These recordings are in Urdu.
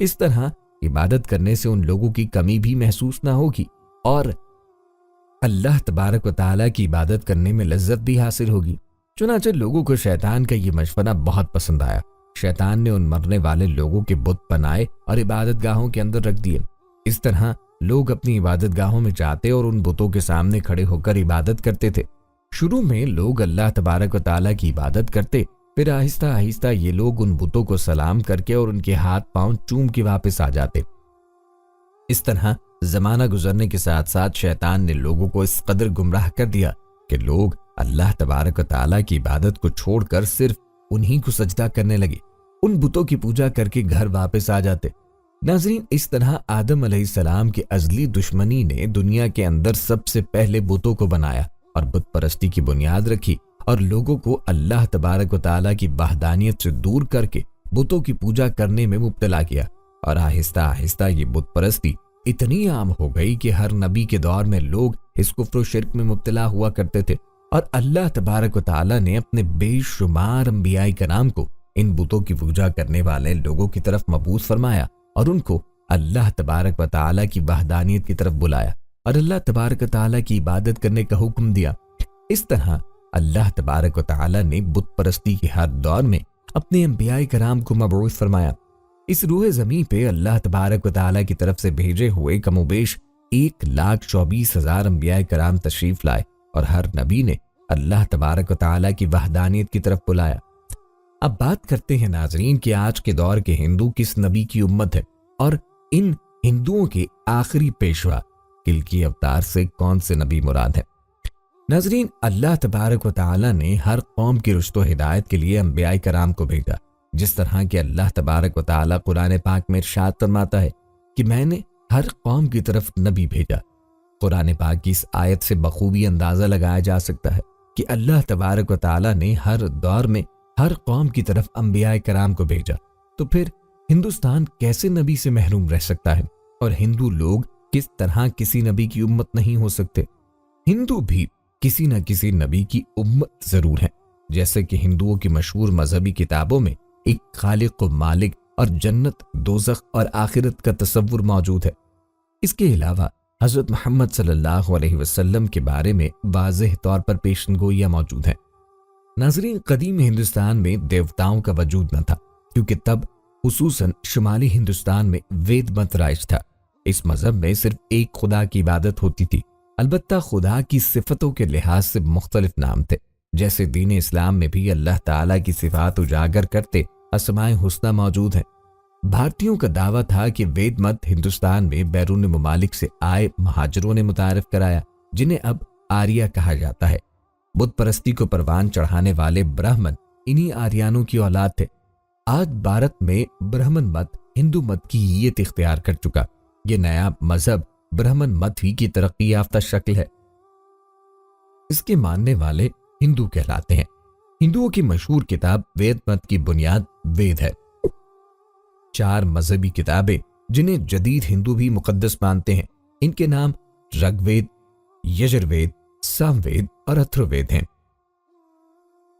اس طرح عبادت کرنے سے ان لوگوں کی کمی بھی محسوس نہ ہوگی اور اللہ تبارک و تعالیٰ کی عبادت کرنے میں لذت بھی حاصل ہوگی۔ چنانچہ لوگوں کو شیطان کا یہ مشورہ بہت پسند آیا۔ شیطان نے ان مرنے والے لوگوں کے بت بنائے اور عبادت گاہوں کے اندر رکھ دیے۔ اس طرح لوگ اپنی عبادت گاہوں میں جاتے اور ان بتوں کے سامنے کھڑے ہو کر عبادت کرتے تھے۔ شروع میں لوگ اللہ تبارک و تعالیٰ کی عبادت کرتے، پھر آہستہ آہستہ یہ لوگ ان بتوں کو سلام کر کے اور ان کے ہاتھ پاؤں چوم کے واپس آ جاتے۔ اس طرح زمانہ گزرنے کے ساتھ ساتھ شیطان نے لوگوں کو اس قدر گمراہ کر دیا کہ لوگ اللہ تبارک و تعالیٰ کی عبادت کو چھوڑ کر صرف انہی کو سجدہ کرنے لگے، ان بتوں کی پوجا کر کے گھر واپس آ جاتے۔ ناظرین، اس طرح آدم علیہ السلام کی ازلی دشمنی نے دنیا کے اندر سب سے پہلے بتوں کو بنایا اور بت پرستی کی بنیاد رکھی اور لوگوں کو اللہ تبارک و تعالیٰ کی وحدانیت سے دور کر کے بتوں کی پوجا کرنے میں مبتلا کیا، اور آہستہ آہستہ یہ بت پرستی اتنی عام ہو گئی کہ ہر نبی کے دور میں لوگ اس کفر و شرک میں مبتلا ہوا کرتے تھے، اور اللہ تبارک و تعالیٰ نے اپنے بے شمار انبیاء کرام کو ان بتوں کی پوجا کرنے والے لوگوں کی طرف مبعوث فرمایا اور ان کو اللہ تبارک و تعالیٰ کی وحدانیت کی طرف بلایا اور اللہ تبارک و تعالیٰ کی عبادت کرنے کا حکم دیا۔ اس طرح اللہ تبارک و تعالیٰ نے بت پرستی کے ہر دور میں اپنے انبیاء کرام کو مبعوث فرمایا۔ اس روح زمین پہ اللہ تبارک و تعالیٰ کی طرف سے بھیجے ہوئے کم و بیش 1,24,000 انبیاء کرام تشریف لائے اور ہر نبی نے اللہ تبارک و تعالیٰ کی وحدانیت کی طرف بلایا۔ اب بات کرتے ہیں ناظرین کہ آج کے دور کے ہندو کس نبی کی امت ہے اور ان ہندوؤں کے آخری پیشوا کلکی اوتار سے کون سے نبی مراد ہے۔ ناظرین، اللہ تبارک و تعالیٰ نے ہر قوم کی رشد و ہدایت کے لیے انبیاء کرام کو بھیجا، جس طرح کہ اللہ تبارک و تعالیٰ قرآن پاک میں ارشاد فرماتا ہے کہ میں نے ہر قوم کی طرف نبی بھیجا۔ قرآن پاک کی اس آیت سے بخوبی اندازہ لگایا جا سکتا ہے کہ اللہ تبارک و تعالیٰ نے ہر دور میں ہر قوم کی طرف انبیاء کرام کو بھیجا، تو پھر ہندوستان کیسے نبی سے محروم رہ سکتا ہے اور ہندو لوگ کس طرح کسی نبی کی امت نہیں ہو سکتے؟ ہندو بھی کسی نہ کسی نبی کی امت ضرور ہیں، جیسے کہ ہندوؤں کی مشہور مذہبی کتابوں میں ایک خالق و مالک اور جنت، دوزخ اور آخرت کا تصور موجود ہے۔ اس کے علاوہ حضرت محمد صلی اللہ علیہ وسلم کے بارے میں واضح طور پر پیشن گوئیاں موجود ہیں۔ ناظرین، قدیم ہندوستان میں دیوتاؤں کا وجود نہ تھا، کیونکہ تب خصوصاً شمالی ہندوستان میں وید مت رائج تھا۔ اس مذہب میں صرف ایک خدا کی عبادت ہوتی تھی، البتہ خدا کی صفتوں کے لحاظ سے مختلف نام تھے، جیسے دین اسلام میں بھی اللہ تعالیٰ کی صفات اجاگر کرتے اسماء حسنہ موجود ہیں۔ بھارتیوں کا دعویٰ تھا کہ وید مت ہندوستان میں بیرون ممالک سے آئے مہاجروں نے متعارف کرایا، جنہیں اب آریہ کہا جاتا ہے۔ بت پرستی کو پروان چڑھانے والے برہمن انہی آریانوں کی اولاد تھے۔ آج بھارت میں برہمن مت ہندو مت کی ہیت اختیار کر چکا۔ یہ نیا مذہب برہمن مت ہی کی ترقی یافتہ شکل ہے۔ اس کے ماننے والے ہندو کہلاتے ہیں۔ ہندوؤں کی مشہور کتاب وید مت کی بنیاد وید ہے۔ 4 مذہبی کتابیں جنہیں جدید ہندو بھی مقدس مانتے ہیں، ان کے نام رگ وید، یجر وید، سام وید اور اتھر وید ہیں۔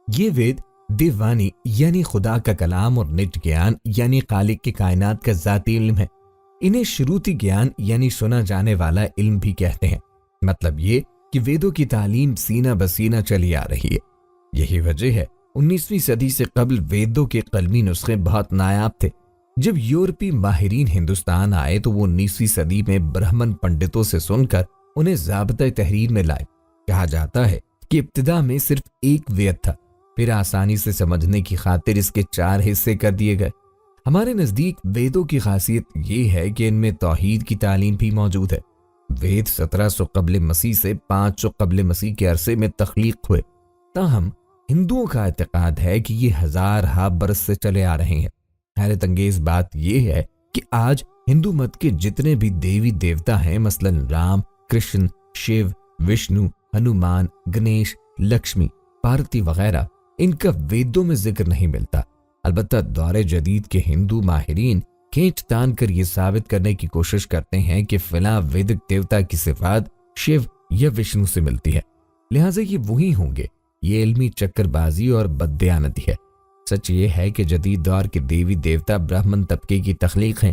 یہ وید دیوانی یعنی خدا کا کلام اور نج گیان یعنی خالق کے کائنات کا ذاتی علم ہے۔ انہیں شروتی گیان یعنی سنا جانے والا علم بھی کہتے ہیں۔ مطلب یہ کہ ویدوں کی تعلیم سینہ بسینہ چلی آ رہی ہے۔ یہی وجہ ہے 19ویں صدی سے قبل ویدوں کے قلمی نسخے بہت نایاب تھے۔ جب یورپی ماہرین ہندوستان آئے تو وہ 19ویں صدی میں برہمن پنڈتوں سے سن کر انہیں ضابطۂ تحریر میں لائے۔ کہا جاتا ہے کہ ابتدا میں صرف ایک وید تھا، پھر آسانی سے سمجھنے کی خاطر اس کے 4 حصے کر دیے گئے۔ ہمارے نزدیک ویدوں کی خاصیت یہ ہے کہ ان میں توحید کی تعلیم بھی موجود ہے۔ وید 1700 قبل مسیح سے 500 قبل مسیح کے عرصے میں تخلیق ہوئے، تاہم ہندوؤں کا اعتقاد ہے کہ یہ ہزارہا برس سے چلے آ رہے ہیں۔ حیرت انگیز بات یہ ہے کہ آج ہندو مت کے جتنے بھی دیوی دیوتا ہیں، مثلا رام، کرشن، شیو، وشنو، ہنومان، گنیش، لکشمی، پارتی وغیرہ، ان کا ویدوں میں ذکر نہیں ملتا۔ البتہ دور جدید کے ہندو ماہرین کھینچ تان کر یہ ثابت کرنے کی کوشش کرتے ہیں کہ فلاں ویدک دیوتا کی صفات شیو یا وشنو سے ملتی ہے، لہٰذا یہ وہی ہوں گے۔ یہ علمی چکر بازی اور بددیانتی ہے۔ سچ یہ ہے کہ جدید دور کے دیوی دیوتا برہمن طبقے کی تخلیق ہیں،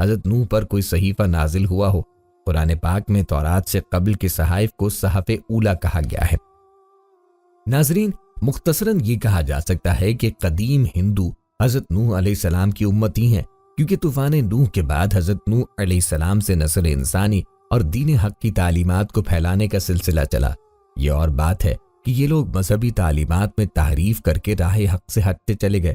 حضرت نوح پر کوئی صحیفہ نازل ہوا ہو۔ قرآن پاک میں تورات سے قبل کے صحائف کو صحف اولا کہا گیا ہے۔ ناظرین، مختصراً یہ کہا جا سکتا ہے کہ قدیم ہندو حضرت نوح علیہ السلام کی امتی ہیں، کیونکہ طوفان نوح کے بعد حضرت نوح علیہ السلام سے نسل انسانی اور دین حق کی تعلیمات کو پھیلانے کا سلسلہ چلا۔ یہ اور بات ہے کہ یہ لوگ مذہبی تعلیمات میں تحریف کر کے راہ حق سے ہٹتے چلے گئے۔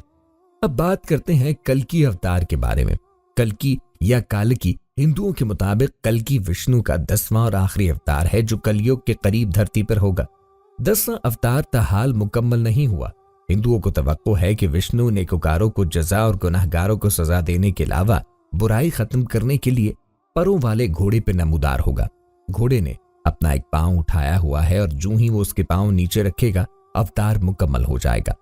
اب بات کرتے ہیں کلکی اوتار کے بارے میں۔ کلکی یا کالکی ہندوؤں کے مطابق کلکی وشنو کا 10واں اور آخری اوتار ہے جو کلیوگ کے قریب دھرتی پر ہوگا۔ 10واں اوتار تاحال مکمل نہیں ہوا۔ ہندوؤں کو توقع ہے کہ وشنو نیکوکاروں کو جزا اور گناہگاروں کو سزا دینے کے علاوہ برائی ختم کرنے کے لیے پروں والے گھوڑے پہ نمودار ہوگا۔ گھوڑے نے اپنا ایک پاؤں اٹھایا ہوا ہے اور جوں ہی وہ اس کے پاؤں نیچے رکھے گا اوتار مکمل ہو جائے گا۔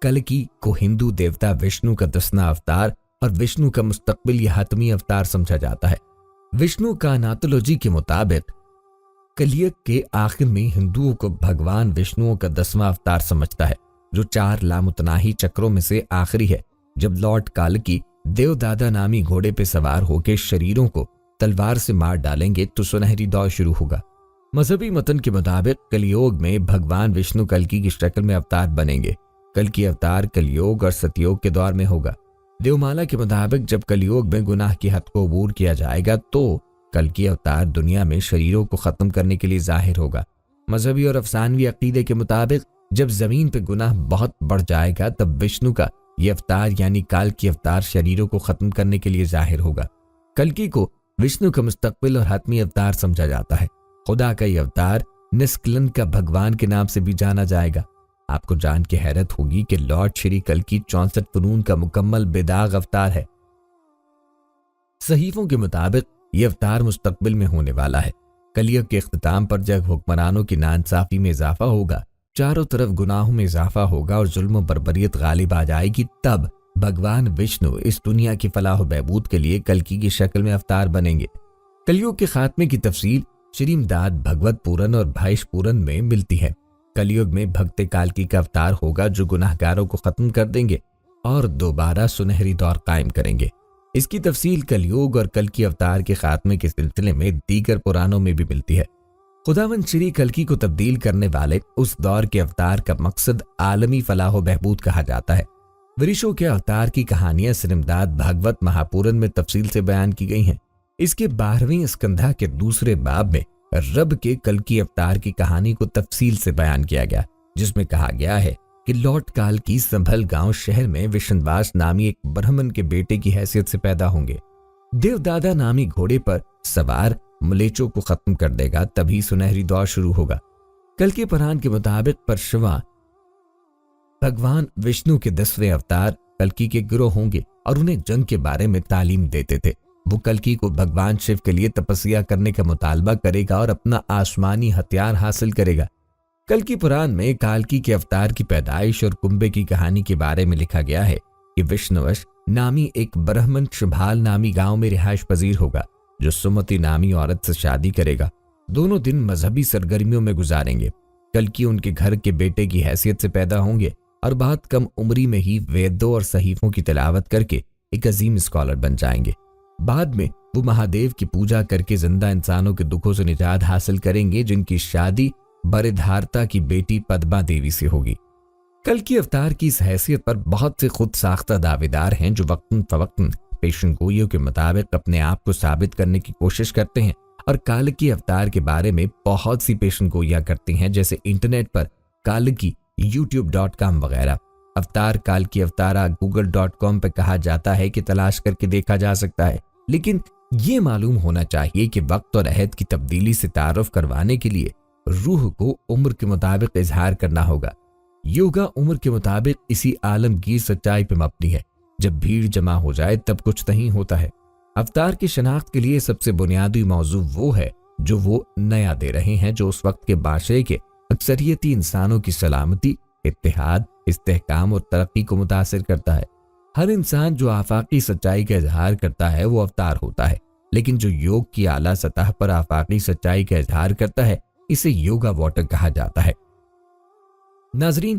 کلکی کو ہندو دیوتا وشنو کا 10واں اوتار اور وشنو کا مستقبل یا حتمی اوتار سمجھا جاتا ہے۔ وشنو کائناتولوجی کے مطابق کلیگ کے آخر میں ہندوؤں کو بھگوان وشنو کا 10واں اوتار سمجھتا ہے، جو 4 لامتناہی چکروں میں سے آخری ہے۔ جب لارڈ کالکی دیو دادا نامی گھوڑے پہ سوار ہو کے شریروں کو تلوار سے مار ڈالیں گے تو سنہری دور شروع ہوگا۔ مذہبی متن کے مطابق کلیوگ میں بھگوان وشنو کلکی کی شکل میں اوتار بنیں گے۔ کلکی اوتار کلیوگ اور ستیوگ کے دور میں ہوگا۔ دیومالا کے مطابق جب کلیوگ میں گناہ کی حد کو عبور کیا جائے گا تو کلکی اوتار دنیا میں شریروں کو ختم کرنے کے لیے ظاہر ہوگا۔ مذہبی اور افسانوی عقیدے کے مطابق جب زمین پہ گناہ بہت بڑھ جائے گا تب وشنو کا یہ اوتار یعنی کالکی اوتار شریروں کو ختم کرنے کے لیے ظاہر ہوگا۔ کلکی کو وشنو کا مستقبل اور حتمی اوتار سمجھا جاتا ہے۔ خدا کا یہ اوتار نسکلن کا بھگوان کے نام سے بھی جانا جائے گا۔ آپ کو جان کے حیرت ہوگی کہ لارڈ شری کلکی 64 فنون کا مکمل بےداغ اوتار ہے۔ صحیفوں کے مطابق یہ اوتار مستقبل میں ہونے والا ہے۔ کلیگ کے اختتام پر جب حکمرانوں کی ناانصافی میں اضافہ ہوگا، چاروں طرف گناہوں میں اضافہ ہوگا اور ظلم و بربریت غالب آ جائے گی، تب بھگوان وشنو اس دنیا کی فلاح و بہبود کے لیے کلکی کی شکل میں اوتار بنیں گے۔ کلیوگ کے خاتمے کی تفصیل شریمداد بھگوت پورن اور بھائش پورن میں ملتی ہے۔ کلیوگ میں بھگتے کالکی کا اوتار ہوگا جو گناہگاروں کو ختم کر دیں گے اور دوبارہ سنہری دور قائم کریں گے۔ اس کی تفصیل کلیوگ اور کلکی اوتار کے خاتمے کے سلسلے میں دیگر پرانوں میں بھی ملتی ہے۔ خداوند شری کلکی کو تبدیل کرنے والے اس دور کے اوتار کا مقصد عالمی فلاح و بہبود کہا جاتا ہے۔ ورشو کے اوتار کی کہانیاں سرمداد بھاگوت مہاپورن میں تفصیل سے بیان کی گئی ہیں۔ اس کے 12ویں اسکندھا کے دوسرے باب میں رب کے کلکی اوتار کی کہانی کو تفصیل سے بیان کیا گیا، جس میں کہا گیا ہے کہ لارڈ کالکی سنبھل گاؤں شہر میں وشنواس نامی ایک برہمن کے بیٹے کی حیثیت سے پیدا ہوں گے۔ دیو دادا نامی گھوڑے پر سوار ملیچوں کو ختم کر دے گا، تبھی سنہری دور شروع ہوگا۔ کلکی پران کے مطابق پرشوا بھگوان وشنو کے 10ویں اوتار کلکی کے گروہ ہوں گے اور انہیں جنگ کے بارے میں تعلیم دیتے تھے۔ وہ کلکی کو بھگوان شیو کے لیے تپسیا کرنے کا مطالبہ کرے گا اور اپنا آسمانی ہتھیار حاصل کرے گا۔ کلکی پران میں کالکی کے اوتار کی پیدائش اور کنبے کی کہانی کے بارے میں لکھا گیا ہے کہ وشنوش نامی ایک برہمن شبھال نامی گاؤں میں رہائش پذیر ہوگا جو سمتی نامی عورت سے شادی کرے گا۔ دونوں دن مذہبی سرگرمیوں میں گزاریں گے۔ کلکی ان کے گھر کے بیٹے کی حیثیت سے پیدا ہوں گے اور بہت کم عمری میں ہی ویدوں اور صحیفوں کی تلاوت کر کے ایک عظیم اسکالر بن جائیں گے۔ بعد میں وہ مہادیو کی پوجا کر کے زندہ انسانوں کے دکھوں سے نجات حاصل کریں گے، جن کی شادی بردھارتا کی بیٹی پدما دیوی سے ہوگی۔ کلکی اوتار کی اس حیثیت پر بہت سے خود ساختہ دعویدار ہیں جو وقتاً فوقتاً پیشن گوئیوں کے مطابق اپنے آپ کو ثابت کرنے کی کوشش کرتے ہیں اور کالکی اوتار کے بارے میں بہت سی پیشن گوئیاں کرتی ہیں، جیسے انٹرنیٹ پر کالکی youtube.com وغیرہ۔ اوتار کالکی اوتارا google.com پہ کہا جاتا ہے کہ تلاش کر کے دیکھا جا سکتا ہے، لیکن یہ معلوم ہونا چاہیے کہ وقت اور عہد کی تبدیلی سے تعارف کروانے کے لیے روح کو عمر کے مطابق اظہار کرنا ہوگا۔ یوگا عمر کے مطابق اسی عالمگیر سچائی پہ مبنی ہے۔ جب بھیڑ جمع ہو جائے تب کچھ نہیں ہوتا ہے۔ اوتار کی شناخت کے لیے سب سے بنیادی موضوع وہ ہے جو وہ نیا دے رہے ہیں، جو اس وقت کے معاشرے کے اکثریتی انسانوں کی سلامتی، اتحاد، استحکام اور ترقی کو متاثر کرتا ہے۔ ہر انسان جو آفاقی سچائی کا اظہار کرتا ہے وہ اوتار ہوتا ہے، لیکن جو یوگ کی اعلیٰ سطح پر آفاقی سچائی کا اظہار کرتا ہے اسے یوگا واٹر کہا جاتا ہے۔ ناظرین،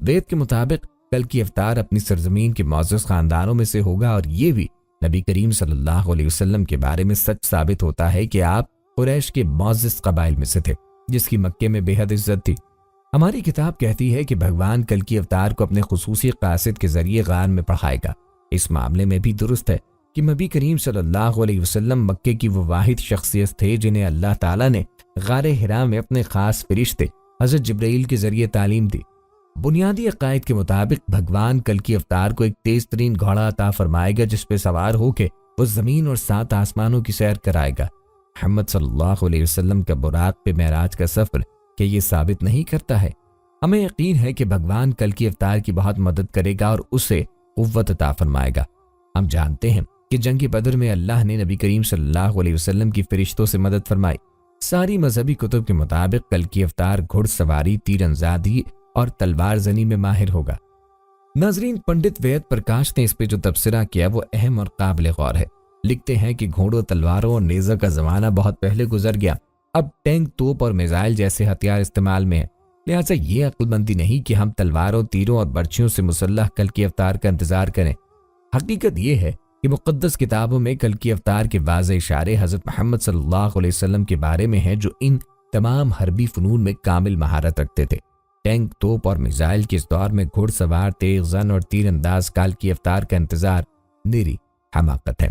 وید کے مطابق کل کی افطار اپنی سرزمین کے معزز خاندانوں میں سے ہوگا، اور یہ بھی نبی کریم صلی اللہ علیہ وسلم کے بارے میں سچ ثابت ہوتا ہے کہ آپ قریش کے معزز قبائل میں سے تھے جس کی مکے میں بے حد عزت تھی۔ ہماری کتاب کہتی ہے کہ بھگوان کل کی افطار کو اپنے خصوصی قاصد کے ذریعے غار میں پڑھائے گا۔ اس معاملے میں بھی درست ہے کہ نبی کریم صلی اللہ علیہ وسلم مکے کی وہ واحد شخصیت تھے جنہیں اللہ تعالیٰ نے غار حرا میں اپنے خاص فرشتے حضرت جبرائیل کے ذریعے تعلیم دی۔ بنیادی عقائد کے مطابق بھگوان کل کی افطار کو ایک تیز ترین گھوڑا عطا فرمائے گا جس پہ سوار ہو کے وہ زمین اور 7 آسمانوں کی سیر کرائے گا۔ محمد صلی اللہ علیہ وسلم کا براق پہ معراج کا سفر کہ یہ ثابت نہیں کرتا ہے۔ ہمیں یقین ہے کہ بھگوان کل کی افطار کی بہت مدد کرے گا اور اسے قوت عطا فرمائے گا۔ ہم جانتے ہیں کہ جنگ بدر میں اللہ نے نبی کریم صلی اللہ علیہ وسلم کی فرشتوں سے مدد فرمائی۔ ساری مذہبی کتب کے مطابق کل کی افطار گھڑ سواری، تیر اندازی اور تلوار زنی میں ماہر ہوگا۔ ناظرین، پنڈت وید پرکاش نے اس پہ جو تبصرہ کیا وہ اہم اور قابل غور ہے۔ لکھتے ہیں کہ گھوڑوں، تلواروں اور نیزہ کا زمانہ بہت پہلے گزر گیا، اب ٹینک، توپ اور میزائل جیسے ہتھیار استعمال میں ہیں، لہٰذا یہ عقل مندی نہیں کہ ہم تلواروں، تیروں اور برچھیوں سے مسلح کل کی افطار کا انتظار کریں۔ حقیقت یہ ہے کہ مقدس کتابوں میں کل کی افطار کے واضح اشارے حضرت محمد صلی اللہ علیہ وسلم کے بارے میں ہیں جو ان تمام حربی فنون میں کامل مہارت رکھتے تھے۔ ٹینک، توپ اور میزائل کے اس دور میں گھڑ سوار، تیغ زن اور تیر انداز کل کی افطار کا انتظار نیری حماقت ہے۔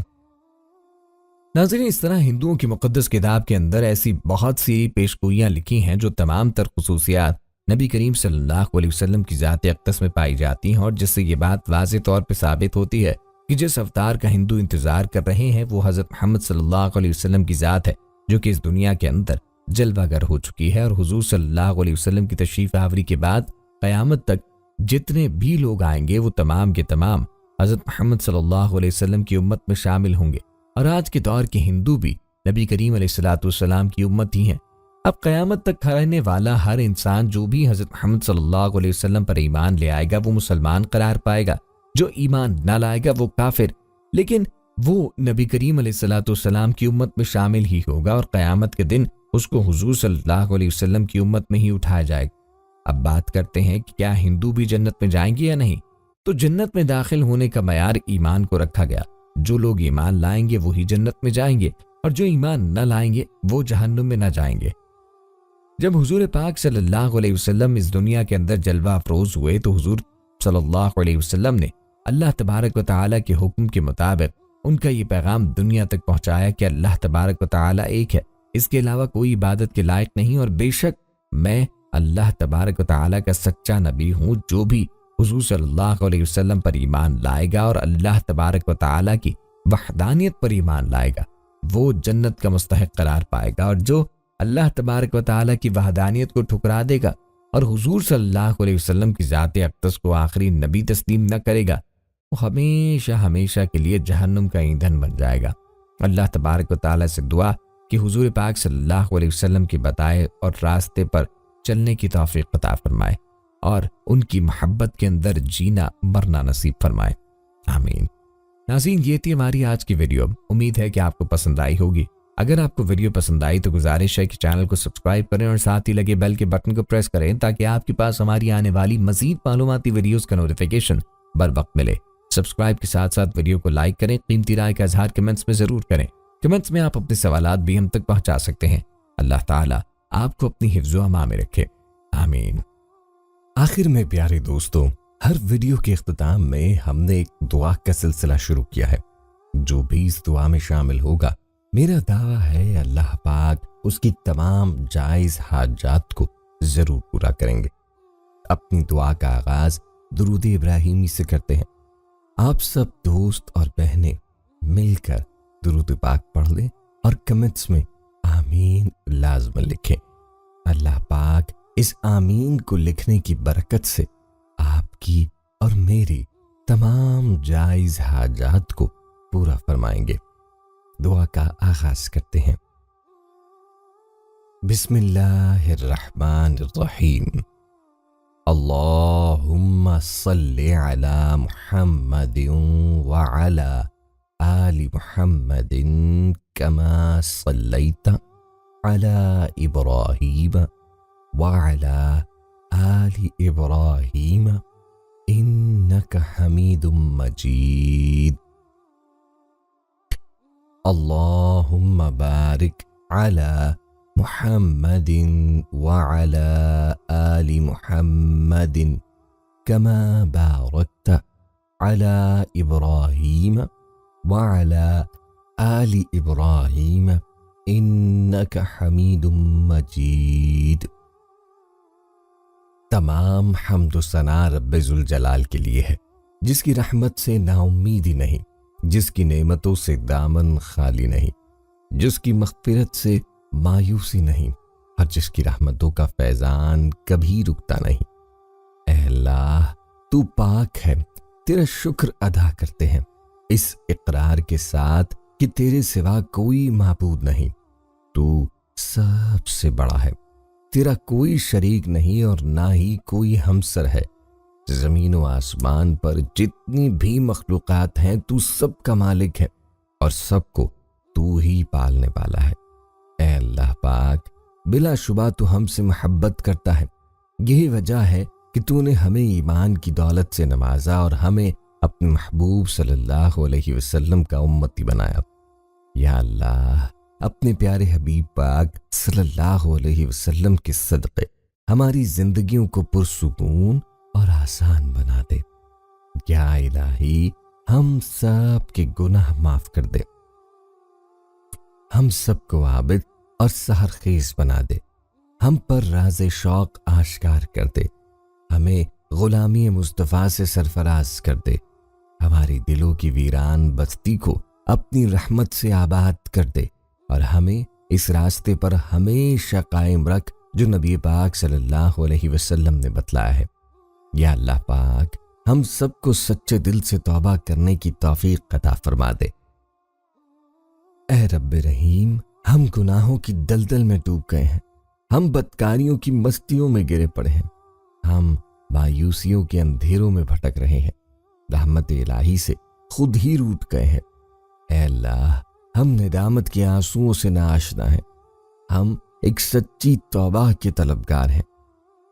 ناظرین، اس طرح ہندوؤں کی مقدس کتاب کے اندر ایسی بہت سی پیشگوئیاں لکھی ہیں جو تمام تر خصوصیات نبی کریم صلی اللہ علیہ وسلم کی ذات اقدس میں پائی جاتی ہیں، اور جس سے یہ بات واضح طور پہ ثابت ہوتی ہے کہ جس افطار کا ہندو انتظار کر رہے ہیں وہ حضرت محمد صلی اللہ علیہ وسلم کی ذات ہے جو کہ اس دنیا کے اندر جلوہ گر ہو چکی ہے، اور حضور صلی اللہ علیہ وسلم کی تشریف آوری کے بعد قیامت تک جتنے بھی لوگ آئیں گے وہ تمام کے تمام حضرت محمد صلی اللہ علیہ وسلم کی امت میں شامل ہوں گے، اور آج کے دور کے ہندو بھی نبی کریم علیہ الصلوۃ والسلام کی امت ہی ہیں۔ اب قیامت تک رہنے والا ہر انسان جو بھی حضرت محمد صلی اللہ علیہ وسلم پر ایمان لے آئے گا وہ مسلمان قرار پائے گا، جو ایمان نہ لائے گا وہ کافر، لیکن وہ نبی کریم علیہ الصلوۃ والسلام کی امت میں شامل ہی ہوگا، اور قیامت کے دن اس کو حضور صلی اللہ علیہ وسلم کی امت میں ہی اٹھایا جائے گا۔ اب بات کرتے ہیں کہ کیا ہندو بھی جنت میں جائیں گے یا نہیں؟ تو جنت میں داخل ہونے کا معیار ایمان کو رکھا گیا، جو لوگ ایمان لائیں گے وہی جنت میں جائیں گے، اور جو ایمان نہ لائیں گے وہ جہنم میں نہ جائیں گے۔ جب حضور پاک صلی اللہ علیہ وسلم اس دنیا کے اندر جلوہ افروز ہوئے تو حضور صلی اللہ علیہ وسلم نے اللہ تبارک و تعالیٰ کے حکم کے مطابق ان کا یہ پیغام دنیا تک پہنچایا کہ اللہ تبارک و تعالیٰ ایک ہے، اس کے علاوہ کوئی عبادت کے لائق نہیں، اور بے شک میں اللہ تبارک و تعالیٰ کا سچا نبی ہوں۔ جو بھی حضور صلی اللہ علیہ وسلم پر ایمان لائے گا اور اللہ تبارک و تعالیٰ کی وحدانیت پر ایمان لائے گا وہ جنت کا مستحق قرار پائے گا، اور جو اللہ تبارک و تعالیٰ کی وحدانیت کو ٹھکرا دے گا اور حضور صلی اللہ علیہ وسلم کی ذات اقدس کو آخری نبی تسلیم نہ کرے گا وہ ہمیشہ ہمیشہ کے لیے جہنم کا ایندھن بن جائے گا۔ اللہ تبارک و تعالیٰ سے دعا کہ حضور پاک صلی اللہ علیہ وسلم کے بتائے اور راستے پر چلنے کی توفیق عطا فرمائے اور ان کی محبت کے اندر جینا مرنا نصیب فرمائے، آمین۔ ناظرین، یہ تھی ہماری آج کی ویڈیو، امید ہے کہ آپ کو پسند آئی ہوگی۔ اگر آپ کو ویڈیو پسند آئی تو گزارش ہے کہ چینل کو سبسکرائب کریں اور ساتھ ہی لگے بیل کے بٹن کو پریس کریں تاکہ آپ کے پاس ہماری آنے والی مزید معلوماتی ویڈیوز کا نوٹیفیکیشن بر وقت ملے۔ سبسکرائب کے ساتھ ساتھ ویڈیو کو لائک کریں، قیمتی رائے کا اظہار کمنٹس میں ضرور کریں۔ کمنٹس میں آپ اپنے سوالات بھی ہم تک پہنچا سکتے ہیں۔ اللہ تعالیٰ آپ کو اپنی حفظ و امان میں رکھے، آمین۔ آخر میں پیارے دوستوں، ہر ویڈیو کے اختتام میں ہم نے ایک دعا کا سلسلہ شروع کیا ہے۔ جو بھی اس دعا میں شامل ہوگا، میرا دعویٰ ہے اللہ پاک اس کی تمام جائز حاجات کو ضرور پورا کریں گے۔ اپنی دعا کا آغاز درود ابراہیمی سے کرتے ہیں۔ آپ سب دوست اور بہنیں مل کر درود پاک پڑھ لیں اور کمنٹس میں آمین لازم لکھیں۔ اللہ پاک اس آمین کو لکھنے کی برکت سے آپ کی اور میری تمام جائز حاجات کو پورا فرمائیں گے۔ دعا کا آغاز کرتے ہیں۔ بسم اللہ الرحمن الرحیم۔ اللہم صلی علی محمد وعلی آل محمد کما صلیت علی ابراہیم وعلی آل ابراہیم انک حمید مجید۔ اللہم بارک علی محمد وعلی آل محمد کما بارکت علی ابراہیم وعلی آل ابراہیم انک حمید مجید۔ تمام حمد و ثنا رب ذوالجلال کے لیے ہے، جس کی رحمت سے نا امیدی نہیں، جس کی نعمتوں سے دامن خالی نہیں، جس کی مغفرت سے مایوسی نہیں، اور جس کی رحمتوں کا فیضان کبھی رکتا نہیں۔ اے اللہ، تو پاک ہے، تیرا شکر ادا کرتے ہیں اس اقرار کے ساتھ کہ تیرے سوا کوئی معبود نہیں، تو سب سے بڑا ہے، تیرا کوئی شریک نہیں اور نہ ہی کوئی ہمسر ہے۔ زمین و آسمان پر جتنی بھی مخلوقات ہیں تو سب کا مالک ہے اور سب کو تو ہی پالنے والا ہے۔ اے اللہ پاک، بلا شبہ تو ہم سے محبت کرتا ہے، یہی وجہ ہے کہ تو نے ہمیں ایمان کی دولت سے نوازا اور ہمیں اپنے محبوب صلی اللہ علیہ وسلم کا امتی بنایا۔ یا اللہ، اپنے پیارے حبیب پاک صلی اللہ علیہ وسلم کے صدقے ہماری زندگیوں کو پرسکون اور آسان بنا دے۔ یا الہی، ہم سب کے گناہ معاف کر دے، ہم سب کو عابد اور سحرخیز بنا دے، ہم پر راز شوق آشکار کر دے، ہمیں غلامی مصطفیٰ سے سرفراز کر دے، ہماری دلوں کی ویران بستی کو اپنی رحمت سے آباد کر دے، اور ہمیں اس راستے پر ہمیشہ قائم رکھ جو نبی پاک صلی اللہ علیہ وسلم نے بتلایا ہے۔ یا اللہ پاک، ہم سب کو سچے دل سے توبہ کرنے کی توفیق عطا فرما دے۔ اے رب رحیم، ہم گناہوں کی دلدل میں ڈوب گئے ہیں، ہم بدکاریوں کی مستیوں میں گرے پڑے ہیں، ہم مایوسیوں کے اندھیروں میں بھٹک رہے ہیں، رحمت الہی سے خود ہی روٹ گئے ہیں۔ اے اللہ، ہم ندامت کے آنسوؤں سے ناآشنا ہیں، ہم ایک سچی توبہ کے طلبگار ہیں۔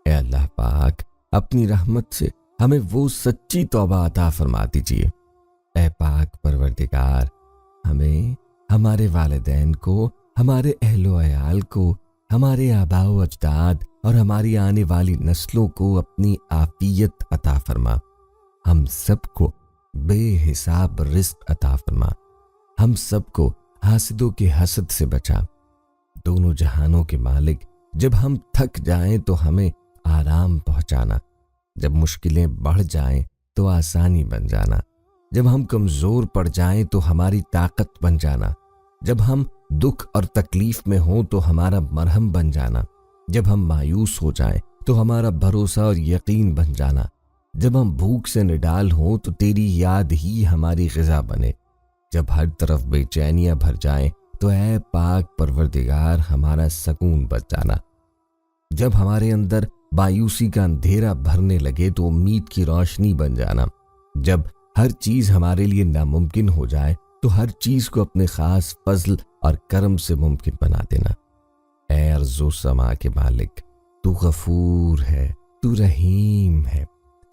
اے اللہ پاک، اپنی رحمت سے ہمیں وہ سچی توبہ عطا فرما دیجیے۔ اے پاک پروردگار، ہمیں، ہمارے والدین کو، ہمارے اہل و عیال کو، ہمارے آباء و اجداد اور ہماری آنے والی نسلوں کو اپنی عافیت عطا فرما، ہم سب کو بے حساب رزق عطا فرما، ہم سب کو حاسدوں کے حسد سے بچا۔ دونوں جہانوں کے مالک، جب ہم تھک جائیں تو ہمیں آرام پہنچانا، جب مشکلیں بڑھ جائیں تو آسانی بن جانا، جب ہم کمزور پڑ جائیں تو ہماری طاقت بن جانا، جب ہم دکھ اور تکلیف میں ہوں تو ہمارا مرہم بن جانا، جب ہم مایوس ہو جائیں تو ہمارا بھروسہ اور یقین بن جانا، جب ہم بھوک سے نڈال ہوں تو تیری یاد ہی ہماری غذا بنے، جب ہر طرف بے چینیاں بھر جائیں تو اے پاک پروردگار ہمارا سکون بچ جانا، جب ہمارے اندر مایوسی کا اندھیرا بھرنے لگے تو امید کی روشنی بن جانا، جب ہر چیز ہمارے لیے ناممکن ہو جائے تو ہر چیز کو اپنے خاص فضل اور کرم سے ممکن بنا دینا۔ اے ارض و سما کے مالک، تو غفور ہے، تو رحیم ہے،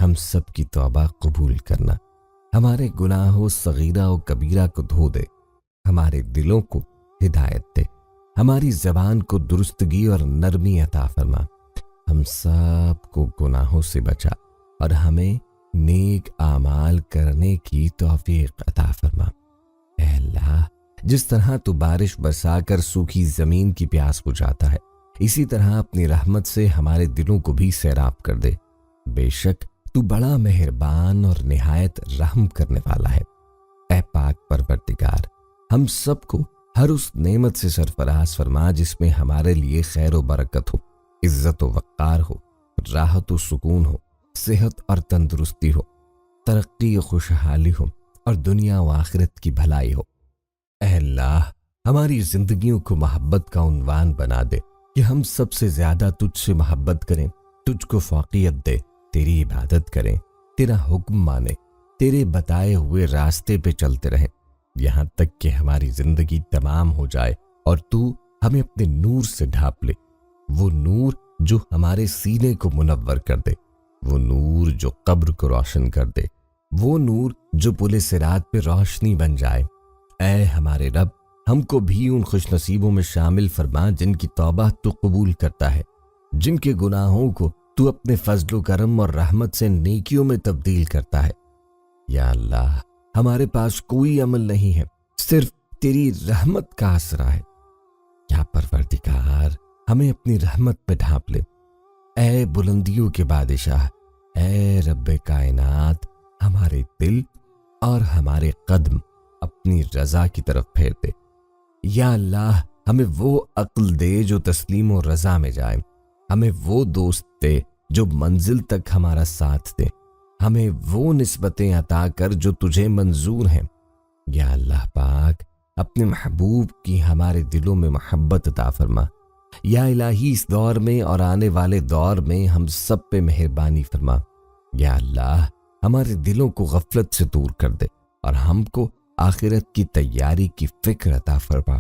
ہم سب کی توبہ قبول کرنا، ہمارے گناہوں صغیرہ و کبیرہ کو دھو دے، ہمارے دلوں کو ہدایت دے، ہماری زبان کو درستگی اور نرمی عطا فرما، ہم سب کو گناہوں سے بچا اور ہمیں نیک اعمال کرنے کی توفیق عطا فرما۔ اے اللہ، جس طرح تو بارش برسا کر سوکھی زمین کی پیاس بجھاتا ہے، اسی طرح اپنی رحمت سے ہمارے دلوں کو بھی سیراب کر دے، بے شک تو بڑا مہربان اور نہایت رحم کرنے والا ہے۔ اے پاک پروردگار، ہم سب کو ہر اس نعمت سے سرفراز فرما جس میں ہمارے لیے خیر و برکت ہو، عزت و وقار ہو، راحت و سکون ہو، صحت اور تندرستی ہو، ترقی و خوشحالی ہو اور دنیا و آخرت کی بھلائی ہو۔ اے اللہ، ہماری زندگیوں کو محبت کا عنوان بنا دے کہ ہم سب سے زیادہ تجھ سے محبت کریں، تجھ کو فوقیت دے، تیری عبادت کریں، تیرا حکم مانیں، تیرے بتائے ہوئے راستے پہ چلتے رہیں، یہاں تک کہ ہماری زندگی تمام ہو جائے اور تو ہمیں اپنے نور سے ڈھانپ لے، وہ نور جو ہمارے سینے کو منور کر دے، وہ نور جو قبر کو روشن کر دے، وہ نور جو پل صراط پہ روشنی بن جائے۔ اے ہمارے رب، ہم کو بھی ان خوش نصیبوں میں شامل فرما جن کی توبہ تو قبول کرتا ہے، جن کے گناہوں کو تو اپنے فضل و کرم اور رحمت سے نیکیوں میں تبدیل کرتا ہے۔ یا اللہ، ہمارے پاس کوئی عمل نہیں ہے، صرف تیری رحمت کا آسرا ہے۔ یا پروردگار، ہمیں اپنی رحمت میں ڈھانپ لے۔ اے بلندیوں کے بادشاہ، اے رب کائنات، ہمارے دل اور ہمارے قدم اپنی رضا کی طرف پھیر دے۔ یا اللہ، ہمیں وہ عقل دے جو تسلیم و رضا میں جائے، ہمیں وہ دوست دے جو منزل تک ہمارا ساتھ دے، ہمیں وہ نسبتیں عطا کر جو تجھے منظور ہیں۔ یا اللہ پاک، اپنے محبوب کی ہمارے دلوں میں محبت عطا فرما۔ یا الہی، اس دور میں اور آنے والے دور میں ہم سب پہ مہربانی فرما۔ یا اللہ، ہمارے دلوں کو غفلت سے دور کر دے اور ہم کو آخرت کی تیاری کی فکر عطا فرما۔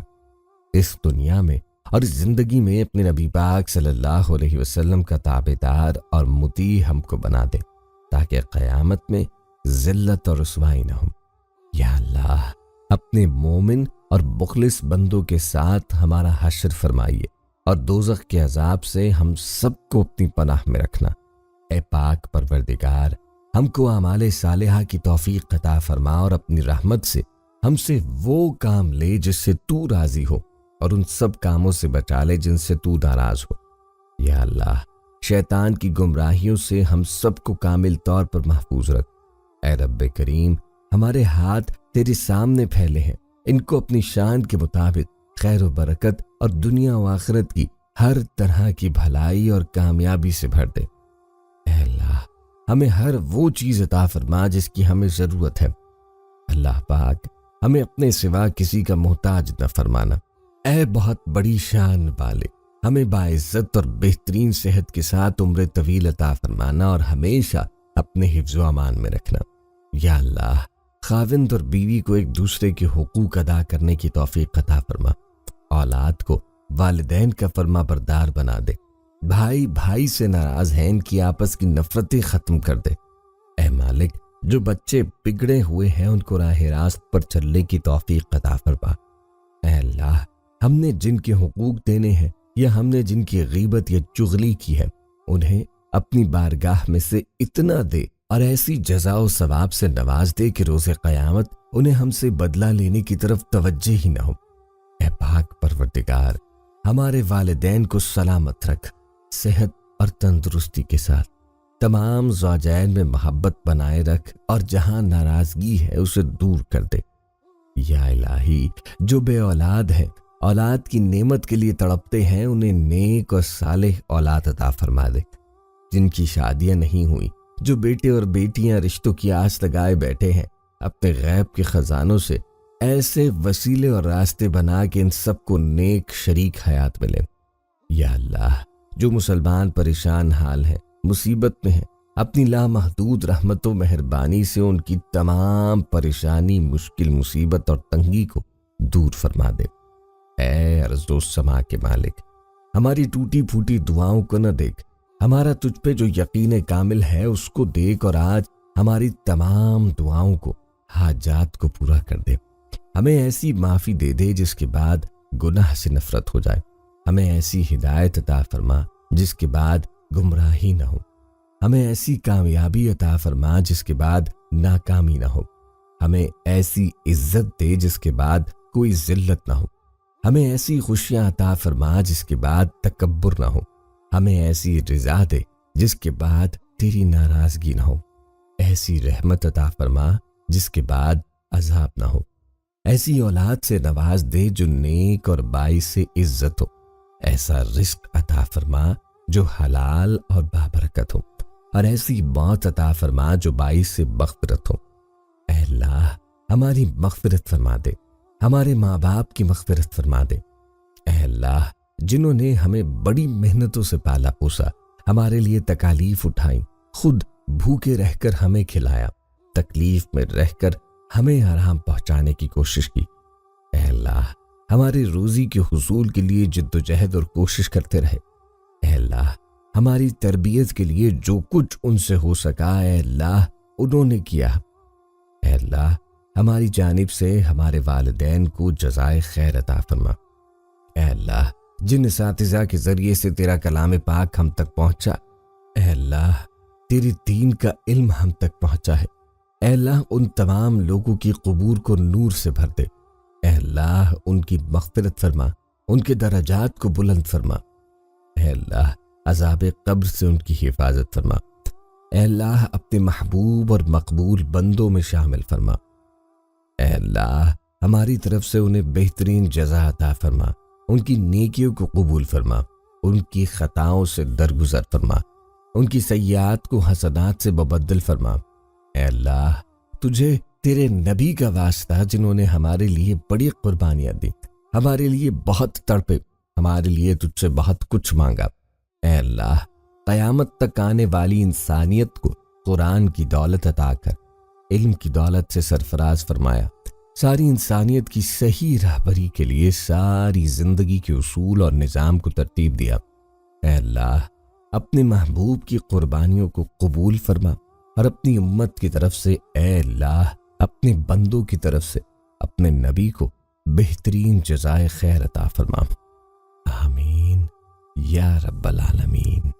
اس دنیا میں اور اس زندگی میں اپنے نبی پاک صلی اللہ علیہ وسلم کا تابعدار اور مطیع ہم کو بنا دے، تاکہ قیامت میں ذلت اور رسوائی نہ ہو۔ یا اللہ، اپنے مومن اور مخلص بندوں کے ساتھ ہمارا حشر فرمائیے اور دوزخ کے عذاب سے ہم سب کو اپنی پناہ میں رکھنا۔ اے پاک پروردگار، ہم کو اعمال صالحہ کی توفیق عطا فرما اور اپنی رحمت سے ہم سے وہ کام لے جس سے تو راضی ہو، اور ان سب کاموں سے بچا لے جن سے تو ناراض ہو۔ یا اللہ، شیطان کی گمراہیوں سے ہم سب کو کامل طور پر محفوظ رکھ۔ اے رب کریم، ہمارے ہاتھ تیرے سامنے پھیلے ہیں، ان کو اپنی شان کے مطابق خیر و برکت اور دنیا و آخرت کی ہر طرح کی بھلائی اور کامیابی سے بھر دے۔ اے اللہ، ہمیں ہر وہ چیز عطا فرما جس کی ہمیں ضرورت ہے۔ اللہ پاک، ہمیں اپنے سوا کسی کا محتاج نہ فرمانا۔ اے بہت بڑی شان والے، ہمیں باعزت اور بہترین صحت کے ساتھ عمر طویل عطا فرمانا اور ہمیشہ اپنے حفظ و امان میں رکھنا۔ یا اللہ، خاوند اور بیوی کو ایک دوسرے کے حقوق ادا کرنے کی توفیق عطا فرما، اولاد کو والدین کا فرما بردار بنا دے، بھائی بھائی سے ناراض ہیں، ان کی آپس کی نفرتیں ختم کر دے۔ اے مالک، جو بچے بگڑے ہوئے ہیں ان کو راہ راست پر چلنے کی توفیق عطا فرما۔ اے اللہ، ہم نے جن کے حقوق دینے ہیں یا ہم نے جن کی غیبت یا چغلی کی ہے، انہیں اپنی بارگاہ میں سے اتنا دے اور ایسی جزا و ثواب سے نواز دے کہ روز قیامت انہیں ہم سے بدلہ لینے کی طرف توجہ ہی نہ ہو۔ اے پاک پروردگار، ہمارے والدین کو سلامت رکھ، صحت اور تندرستی کے ساتھ تمام زوجین میں محبت بنائے رکھ اور جہاں ناراضگی ہے اسے دور کر دے۔ یا الہی، جو بے اولاد ہیں، اولاد کی نعمت کے لیے تڑپتے ہیں، انہیں نیک اور صالح اولاد عطا فرما دے۔ جن کی شادیاں نہیں ہوئی، جو بیٹے اور بیٹیاں رشتوں کی آس لگائے بیٹھے ہیں، اپنے غیب کے خزانوں سے ایسے وسیلے اور راستے بنا کہ ان سب کو نیک شریک حیات ملے۔ یا اللہ، جو مسلمان پریشان حال ہیں، مصیبت میں ہیں، اپنی لامحدود رحمت و مہربانی سے ان کی تمام پریشانی، مشکل، مصیبت اور تنگی کو دور فرما دے۔ اے ارض و سما کے مالک، ہماری ٹوٹی پھوٹی دعاؤں کو نہ دیکھ، ہمارا تجھ پہ جو یقین کامل ہے اس کو دیکھ اور آج ہماری تمام دعاؤں کو، حاجات کو پورا کر دے۔ ہمیں ایسی معافی دے دے جس کے بعد گناہ سے نفرت ہو جائے، ہمیں ایسی ہدایت عطا فرما جس کے بعد گمراہی نہ ہو، ہمیں ایسی کامیابی عطا فرما جس کے بعد ناکامی نہ ہو، ہمیں ایسی عزت دے جس کے بعد کوئی ذلت نہ ہو، ہمیں ایسی خوشیاں عطا فرما جس کے بعد تکبر نہ ہو، ہمیں ایسی رضا دے جس کے بعد تیری ناراضگی نہ ہو، ایسی رحمت عطا فرما جس کے بعد عذاب نہ ہو، ایسی اولاد سے نواز دے جو نیک اور باعث عزت ہو، ایسا رزق عطا فرما جو حلال اور بابرکت ہو، اور ایسی موت عطا فرما جو باعث مغفرت ہو۔ اے اللہ، ہماری مغفرت فرما دے، ہمارے ماں باپ کی مغفرت فرما دے۔ اے اللہ، جنہوں نے ہمیں بڑی محنتوں سے پالا پوسا، ہمارے لیے تکالیف اٹھائیں، خود بھوکے رہ کر ہمیں کھلایا، تکلیف میں رہ کر ہمیں آرام پہنچانے کی کوشش کی۔ اے اللہ، ہماری روزی کے حصول کے لیے جد و جہد اور کوشش کرتے رہے۔ اے اللہ، ہماری تربیت کے لیے جو کچھ ان سے ہو سکا اے اللہ انہوں نے کیا۔ اے اللہ ہماری جانب سے ہمارے والدین کو جزائے خیر عطا فرما۔ اے اللہ جن اساتذہ کے ذریعے سے تیرا کلام پاک ہم تک پہنچا، اے اللہ تیرے دین کا علم ہم تک پہنچا ہے، اے اللہ ان تمام لوگوں کی قبور کو نور سے بھر دے۔ اے اللہ ان کی مغفرت فرما، ان کے درجات کو بلند فرما۔ اے اللہ عذاب قبر سے ان کی حفاظت فرما۔ اے اللہ اپنے محبوب اور مقبول بندوں میں شامل فرما۔ اے اللہ ہماری طرف سے انہیں بہترین جزا عطا فرما، ان کی نیکیوں کو قبول فرما، ان کی خطاؤں سے درگزر فرما، ان کی سیئات کو حسنات سے مبدل فرما۔ اے اللہ تجھے تیرے نبی کا واسطہ جنہوں نے ہمارے لیے بڑی قربانیاں دی، ہمارے لیے بہت تڑپے، ہمارے لیے تجھ سے بہت کچھ مانگا، اے اللہ قیامت تک آنے والی انسانیت کو قرآن کی دولت عطا کر علم کی دولت سے سرفراز فرمایا، ساری انسانیت کی صحیح رہبری کے لیے ساری زندگی کے اصول اور نظام کو ترتیب دیا۔ اے اللہ اپنے محبوب کی قربانیوں کو قبول فرما اور اپنی امت کی طرف سے اے اللہ اپنے بندوں کی طرف سے اپنے نبی کو بہترین جزائے خیر عطا فرما۔ آمین یا رب العالمین۔